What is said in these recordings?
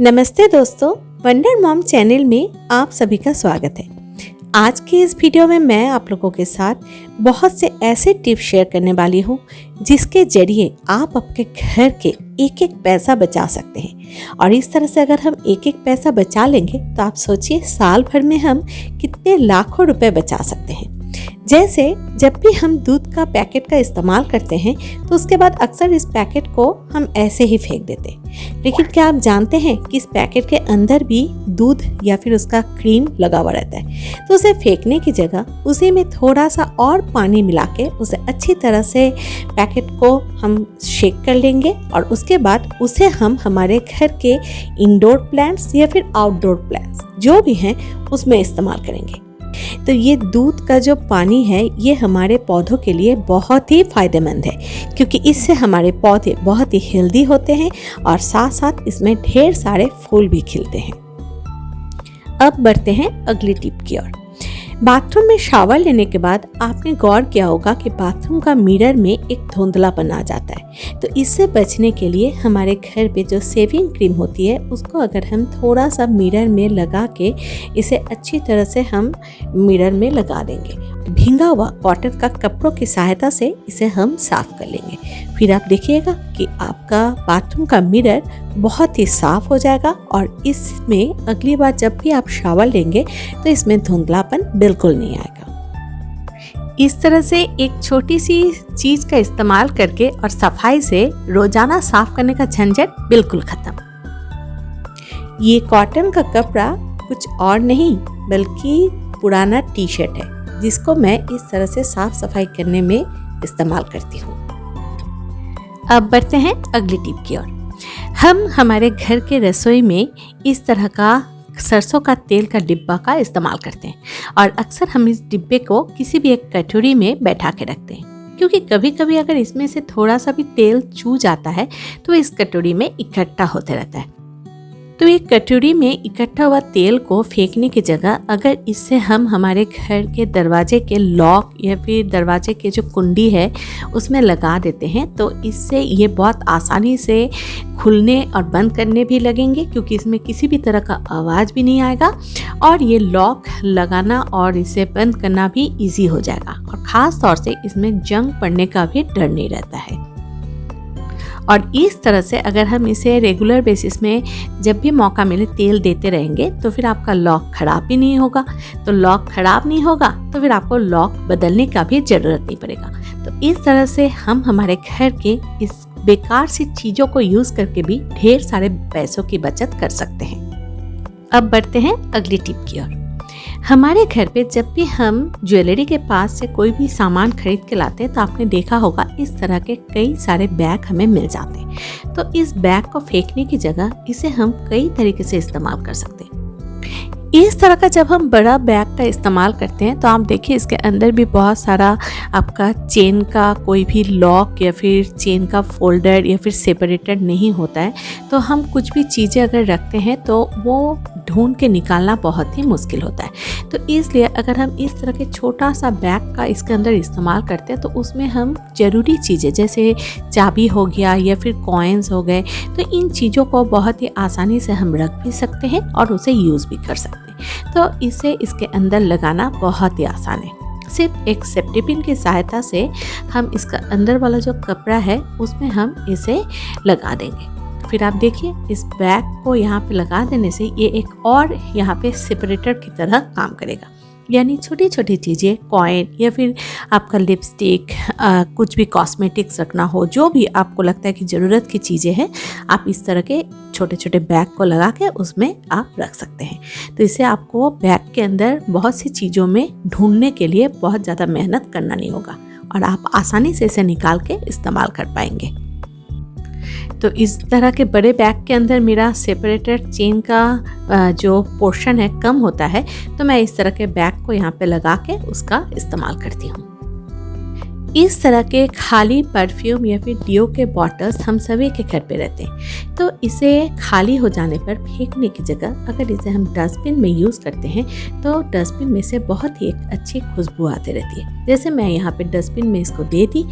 नमस्ते दोस्तों, wonder mom channel में आप सभी का स्वागत है। आज के इस वीडियो में मैं आप लोगों के साथ बहुत से ऐसे टिप्स शेयर करने वाली हूँ जिसके जरिए आप अपने घर के एक एक पैसा बचा सकते हैं। और इस तरह से अगर हम एक एक पैसा बचा लेंगे तो आप सोचिए साल भर में हम कितने लाखों रुपए बचा सकते हैं। जैसे जब भी हम दूध का पैकेट का इस्तेमाल करते हैं तो उसके बाद अक्सर इस पैकेट को हम ऐसे ही फेंक देते हैं, लेकिन क्या आप जानते हैं कि इस पैकेट के अंदर भी दूध या फिर उसका क्रीम लगा हुआ रहता है। तो उसे फेंकने की जगह उसी में थोड़ा सा और पानी मिला के उसे अच्छी तरह से पैकेट को हम शेक कर लेंगे और उसके बाद उसे हम हमारे घर के इंडोर प्लांट्स या फिर आउटडोर प्लांट्स जो भी हैं उसमें इस्तेमाल करेंगे। तो ये दूध का जो पानी है ये हमारे पौधों के लिए बहुत ही फायदेमंद है, क्योंकि इससे हमारे पौधे बहुत ही हेल्दी होते हैं और साथ साथ इसमें ढेर सारे फूल भी खिलते हैं। अब बढ़ते हैं अगली टिप की ओर। बाथरूम में शावर लेने के बाद आपने गौर किया होगा कि बाथरूम का मिरर में एक धुंधलापन आ जाता है। तो इससे बचने के लिए हमारे घर पे जो शेविंग क्रीम होती है उसको अगर हम थोड़ा सा मिरर में लगा के इसे अच्छी तरह से हम मिरर में लगा देंगे, भींगा हुआ कॉटन का कपड़ों की सहायता से इसे हम साफ कर लेंगे। फिर आप देखिएगा कि आपका बाथरूम का मिरर बहुत ही साफ हो जाएगा और इसमें अगली बार जब भी आप शावर लेंगे तो इसमें धुंधलापन बिल्कुल नहीं आएगा। इस तरह से एक छोटी सी चीज का इस्तेमाल करके और सफाई से रोजाना साफ करने का झंझट बिल्कुल खत्म। ये कॉटन का कपड़ा कुछ और नहीं बल्कि पुराना टी शर्ट है जिसको मैं इस तरह से साफ सफाई करने में इस्तेमाल करती हूँ। अब बढ़ते हैं अगली टिप की ओर। हम हमारे घर के रसोई में इस तरह का सरसों का तेल का डिब्बा का इस्तेमाल करते हैं और अक्सर हम इस डिब्बे को किसी भी एक कटोरी में बैठा के रखते हैं, क्योंकि कभी कभी अगर इसमें से थोड़ा सा भी तेल चू जाता है तो इस कटोरी में इकट्ठा होते रहता है। तो एक कटोरी में इकट्ठा हुआ तेल को फेंकने की जगह अगर इससे हम हमारे घर के दरवाजे के लॉक या फिर दरवाजे के जो कुंडी है उसमें लगा देते हैं तो इससे ये बहुत आसानी से खुलने और बंद करने भी लगेंगे, क्योंकि इसमें किसी भी तरह का आवाज़ भी नहीं आएगा और ये लॉक लगाना और इसे बंद करना भी इजी हो जाएगा और ख़ास तौर से इसमें जंग पड़ने का भी डर नहीं रहता है। और इस तरह से अगर हम इसे रेगुलर बेसिस में जब भी मौका मिले तेल देते रहेंगे तो फिर आपका लॉक खराब भी नहीं होगा। तो लॉक खराब नहीं होगा तो फिर आपको लॉक बदलने का भी ज़रूरत नहीं पड़ेगा। तो इस तरह से हम हमारे घर के इस बेकार सी चीज़ों को यूज़ करके भी ढेर सारे पैसों की बचत कर सकते हैं। अब बढ़ते हैं अगली टिप की ओर। हमारे घर पे जब भी हम ज्वेलरी के पास से कोई भी सामान खरीद के लाते हैं तो आपने देखा होगा इस तरह के कई सारे बैग हमें मिल जाते हैं। तो इस बैग को फेंकने की जगह इसे हम कई तरीके से इस्तेमाल कर सकते हैं। इस तरह का जब हम बड़ा बैग का इस्तेमाल करते हैं तो आप देखिए इसके अंदर भी बहुत सारा आपका चेन का कोई भी लॉक या फिर चेन का फोल्डर या फिर सेपरेटर नहीं होता है। तो हम कुछ भी चीज़ें अगर रखते हैं तो वो ढूंढ के निकालना बहुत ही मुश्किल होता है। तो इसलिए अगर हम इस तरह के छोटा सा बैग का इसके अंदर इस्तेमाल करते हैं तो उसमें हम ज़रूरी चीज़ें जैसे चाबी हो गया या फिर कॉइन्स हो गए, तो इन चीज़ों को बहुत ही आसानी से हम रख भी सकते हैं और उसे यूज़ भी कर सकते हैं। तो इसे इसके अंदर लगाना बहुत ही आसान है। सिर्फ एक सेफ्टी पिन की सहायता से हम इसका अंदर वाला जो कपड़ा है उसमें हम इसे लगा देंगे। फिर आप देखिए इस बैग को यहाँ पे लगा देने से ये एक और यहाँ पे सेपरेटर की तरह काम करेगा। यानी छोटी छोटी चीज़ें, कॉइन या फिर आपका लिपस्टिक, कुछ भी कॉस्मेटिक्स रखना हो, जो भी आपको लगता है कि ज़रूरत की चीज़ें हैं, आप इस तरह के छोटे छोटे बैग को लगा के उसमें आप रख सकते हैं। तो इससे आपको बैग के अंदर बहुत सी चीज़ों में ढूंढने के लिए बहुत ज़्यादा मेहनत करना नहीं होगा और आप आसानी से इसे निकाल के इस्तेमाल कर पाएंगे। तो इस तरह के बड़े बैग के अंदर मेरा सेपरेटर चेन का जो पोर्शन है कम होता है, तो मैं इस तरह के बैग को यहाँ पे लगा के उसका इस्तेमाल करती हूँ। इस तरह के खाली परफ्यूम या फिर डियो के बॉटल्स हम सभी के घर पे रहते हैं। तो इसे खाली हो जाने पर फेंकने की जगह अगर इसे हम डस्टबिन में यूज़ करते हैं तो डस्टबिन में से बहुत ही एक अच्छी खुशबू आती रहती है। जैसे मैं यहाँ पे डस्टबिन में इसको दे दी,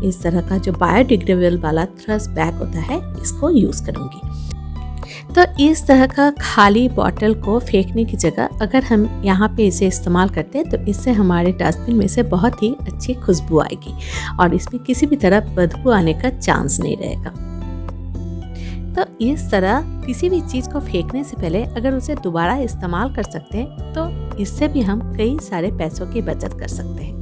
इस तरह का जो बायोडिग्रेडेबल वाला थ्रस्ट बैग होता है इसको यूज़ करूँगी। तो इस तरह का खाली बॉटल को फेंकने की जगह अगर हम यहाँ पे इसे इस्तेमाल करते हैं तो इससे हमारे डस्टबिन में से बहुत ही अच्छी खुशबू आएगी और इसमें किसी भी तरह बदबू आने का चांस नहीं रहेगा। तो इस तरह किसी भी चीज़ को फेंकने से पहले अगर उसे दोबारा इस्तेमाल कर सकते हैं तो इससे भी हम कई सारे पैसों की बचत कर सकते हैं।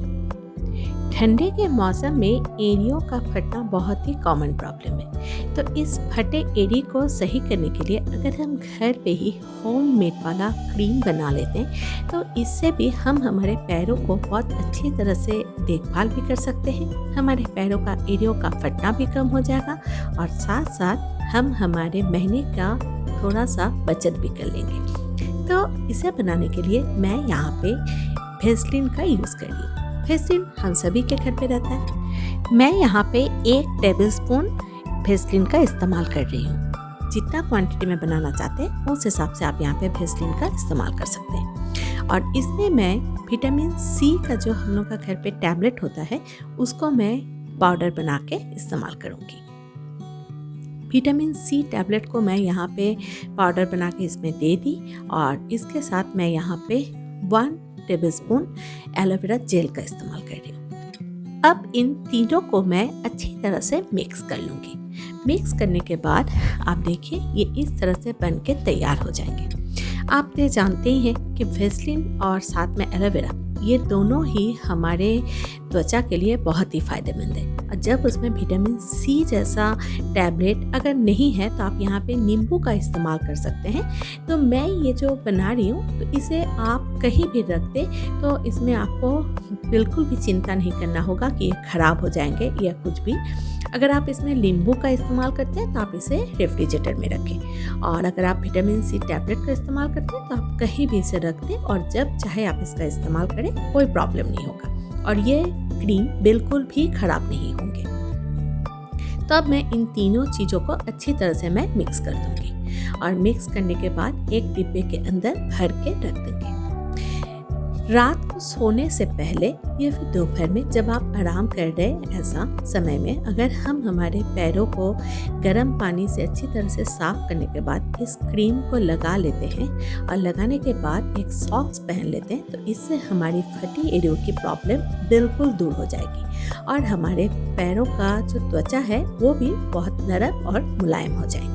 ठंडे के मौसम में एड़ियों का फटना बहुत ही कॉमन प्रॉब्लम है। तो इस फटे एड़ी को सही करने के लिए अगर हम घर पे ही होममेड वाला क्रीम बना लेते हैं तो इससे भी हम हमारे पैरों को बहुत अच्छी तरह से देखभाल भी कर सकते हैं। हमारे पैरों का एड़ियों का फटना भी कम हो जाएगा और साथ साथ हम हमारे महीने का थोड़ा सा बचत भी कर लेंगे। तो इसे बनाने के लिए मैं यहाँ पे वेस्लिन का यूज़ कर रही हूँ। वेस्लिन हम सभी के घर पे रहता है। मैं यहाँ पे 1 टेबलस्पून वेस्लिन का इस्तेमाल कर रही हूँ। जितना क्वांटिटी में बनाना चाहते हैं उस हिसाब से आप यहाँ पे वेस्लिन का इस्तेमाल कर सकते हैं। और इसमें मैं विटामिन सी का जो हम लोग का घर पे टैबलेट होता है उसको मैं पाउडर बना के इस्तेमाल करूँगी। विटामिन सी टैबलेट को मैं यहाँ पे पाउडर बना के इसमें दे दी और इसके साथ मैं यहाँ पे 1 टेबलस्पून एलोवेरा जेल का इस्तेमाल कर रही हूँ। अब इन तीनों को मैं अच्छी तरह से मिक्स कर लूँगी। मिक्स करने के बाद आप देखिए ये इस तरह से बन के तैयार हो जाएंगे। आप ये जानते ही हैं कि वेस्लिन और साथ में एलोवेरा ये दोनों ही हमारे त्वचा के लिए बहुत ही फायदेमंद है। और जब उसमें विटामिन सी जैसा टैबलेट अगर नहीं है तो आप यहाँ पे नींबू का इस्तेमाल कर सकते हैं। तो मैं ये जो बना रही हूँ तो इसे आप कहीं भी रख दें तो इसमें आपको बिल्कुल भी चिंता नहीं करना होगा कि ये ख़राब हो जाएंगे या कुछ भी। अगर आप इसमें नींबू का इस्तेमाल करते हैं तो आप इसे रेफ्रिजरेटर में रखें और अगर आप विटामिन सी टैबलेट का इस्तेमाल करते हैं तो आप कहीं भी इसे रख दें और जब चाहे आप इसका इस्तेमाल करें, कोई प्रॉब्लम नहीं होगा और ये क्रीम बिल्कुल भी ख़राब नहीं होंगे। तो अब मैं इन तीनों चीज़ों को अच्छी तरह से मैं मिक्स कर दूंगी और मिक्स करने के बाद एक डिब्बे के अंदर भर के रख देंगे। रात को सोने से पहले या फिर दोपहर में जब आप आराम कर रहे हैं ऐसा समय में अगर हम हमारे पैरों को गर्म पानी से अच्छी तरह से साफ करने के बाद इस क्रीम को लगा लेते हैं और लगाने के बाद एक सॉक्स पहन लेते हैं तो इससे हमारी फटी एड़ियों की प्रॉब्लम बिल्कुल दूर हो जाएगी और हमारे पैरों का जो त्वचा है वो भी बहुत नरम और मुलायम हो जाएंगे।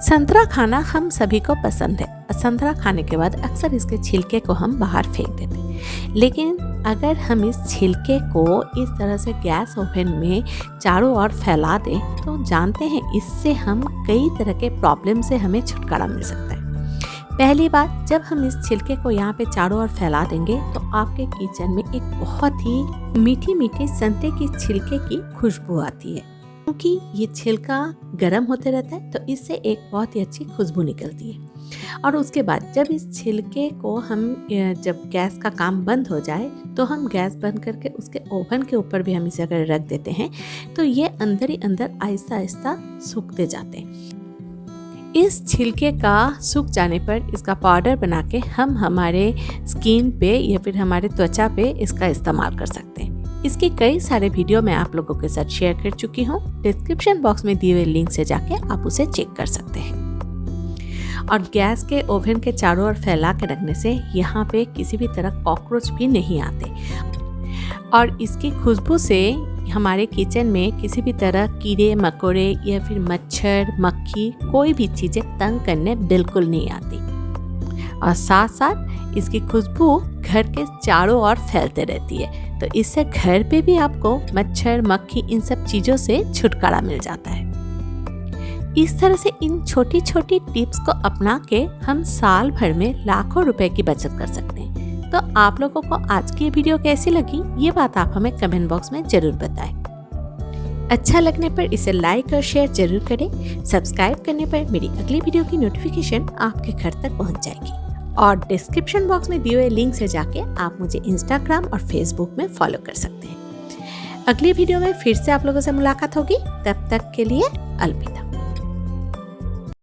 संतरा खाना हम सभी को पसंद है। संतरा खाने के बाद अक्सर इसके छिलके को हम बाहर फेंक देते हैं, लेकिन अगर हम इस छिलके को इस तरह से गैस ओवन में चारों ओर फैला दें तो जानते हैं इससे हम कई तरह के प्रॉब्लम से हमें छुटकारा मिल सकता है। पहली बात, जब हम इस छिलके को यहाँ पे चारों ओर फैला देंगे तो आपके किचन में एक बहुत ही मीठी मीठी संतरे की छिलके की खुशबू आती है क्योंकि ये छिलका गर्म होते रहता है तो इससे एक बहुत ही अच्छी खुशबू निकलती है। और उसके बाद जब इस छिलके को हम जब गैस का काम बंद हो जाए तो हम गैस बंद करके उसके ओवन के ऊपर भी हम इसे अगर रख देते हैं तो ये अंदर ही अंदर आहिस्ता आहिस्ता सूखते जाते हैं। इस छिलके का सूख जाने पर इसका पाउडर बना के हम हमारे स्किन पे या फिर हमारे त्वचा पे इसका इस्तेमाल कर सकते हैं। इसके कई सारे वीडियो मैं आप लोगों के साथ शेयर कर चुकी हूँ। डिस्क्रिप्शन बॉक्स में दिए हुए लिंक से जाके आप उसे चेक कर सकते हैं। और गैस के ओवन के चारों ओर फैला के रखने से यहाँ पे किसी भी तरह कॉकरोच भी नहीं आते और इसकी खुशबू से हमारे किचन में किसी भी तरह कीड़े मकोड़े या फिर मच्छर मक्खी कोई भी चीज़ें तंग करने बिल्कुल नहीं आती। और साथ साथ इसकी खुशबू घर के चारों ओर फैलते रहती है तो इससे घर पे भी आपको मच्छर मक्खी इन सब चीज़ों से छुटकारा मिल जाता है। इस तरह से इन छोटी छोटी टिप्स को अपना के हम साल भर में लाखों रुपए की बचत कर सकते हैं। तो आप लोगों को आज की वीडियो कैसी लगी ये बात आप हमें कमेंट बॉक्स में जरूर बताएं। अच्छा लगने पर इसे लाइक और शेयर जरूर करें। सब्सक्राइब करने पर मेरी अगली वीडियो की नोटिफिकेशन आपके घर तक पहुंच जाएगी। और डिस्क्रिप्शन बॉक्स में दिए हुए लिंक से जाके आप मुझे इंस्टाग्राम और फेसबुक में फॉलो कर सकते हैं। अगली वीडियो में फिर से आप लोगों से मुलाकात होगी। तब तक के लिए अलविदा।